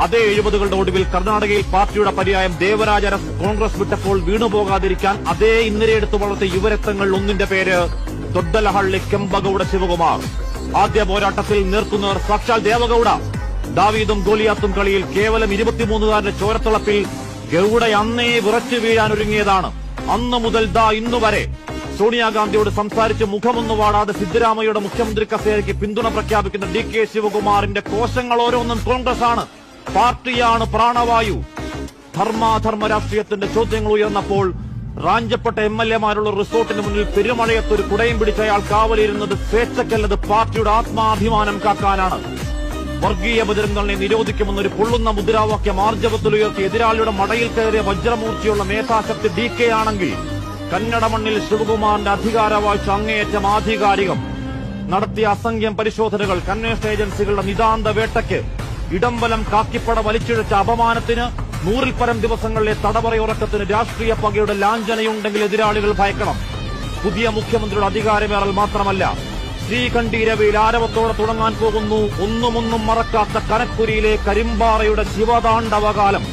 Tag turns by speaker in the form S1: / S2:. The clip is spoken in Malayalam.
S1: അതേ 70കളുടെ ഒടുവിൽ കർണാടകയിൽ പാർട്ടിയുടെ പര്യായം ദേവരാജ അരസ് കോൺഗ്രസ് വിട്ടപ്പോൾ വീണുപോകാതിരിക്കാൻ അതേ ഇന്ദിരയെടുത്തു വളർത്തിയ യുവരക്തങ്ങൾ ഒന്നിന്റെ പേര് ദൊഡ്ഡലഹള്ളി കെമ്പഗൌഡ ശിവകുമാർ. ആദ്യ പോരാട്ടത്തിൽ നിർത്തുന്നവർ സാക്ഷാൽ ദേവഗൌഡ. ദാവീദും ഗോലിയാത്തും കളിയിൽ കേവലം 23കാരന്റെ ചോരത്തിളപ്പിൽ ഗൌഡ അന്നേ വിറച്ചു വീഴാനൊരുങ്ങിയതാണ്. അന്നു മുതൽ ഇന്നുവരെ സോണിയാഗാന്ധിയോട് സംസാരിച്ച് മുഖമൊന്നു വാടാതെ സിദ്ധരാമയ്യയുടെ മുഖ്യമന്ത്രി കസേരയ്ക്ക് പിന്തുണ പ്രഖ്യാപിക്കുന്ന DK ശിവകുമാറിന്റെ കോശങ്ങൾ ഓരോന്നും കോൺഗ്രസ് ആണ്. പാർട്ടിയാണ് പ്രാണവായു. ധർമാധർമ്മ രാഷ്ട്രീയത്തിന്റെ ചോദ്യങ്ങൾ ഉയർന്നപ്പോൾ റാഞ്ചപ്പെട്ട MLA-മാരുള്ള റിസോർട്ടിന് മുന്നിൽ പെരുമഴയത്തൊരു കുടയും പിടിച്ച അയാൾ കാവലിരുന്നത് സ്വേച്ഛക്കല്ലത് പാർട്ടിയുടെ ആത്മാഭിമാനം കാക്കാനാണ്. വർഗീയ ബജരംഗങ്ങളെ നിരോധിക്കുമെന്നൊരു പൊള്ളുന്ന മുദ്രാവാക്യം ആർജവത്തിലുയർത്തി എതിരാളിയുടെ മടയിൽ കയറിയ വജ്രമൂർത്തിയുള്ള മേധാശക്തി DK ആണെങ്കിൽ കന്നഡ മണ്ണിൽ ശിവകുമാറിന്റെ അധികാരവാഴ്ച അങ്ങേയറ്റം ആധികാരികം. നടത്തിയ അസംഖ്യം പരിശോധനകൾ, അന്വേഷണ ഏജൻസികളുടെ നിതാന്ത വേട്ടയ്ക്ക്, ഇടംബലം കാക്കിപ്പട വലിച്ചിഴച്ച അപമാനത്തിന്, 100ൽ പരം ദിവസങ്ങളിലെ തടവറയുറക്കത്തിന് രാഷ്ട്രീയ പകയുടെ ലാഞ്ചനയുണ്ടെങ്കിൽ എതിരാളികൾ ഭയക്കണം. പുതിയ മുഖ്യമന്ത്രിയുടെ അധികാരമേറൽ മാത്രമല്ല, ശ്രീകണ്ഠീരവയിൽ ആരവത്തോടെ തുടങ്ങാൻ പോകുന്നു ഒന്നും മറക്കാത്ത കനക്കുരിയിലെ കരിമ്പാറയുടെ ശിവതാണ്ഡവകാലം.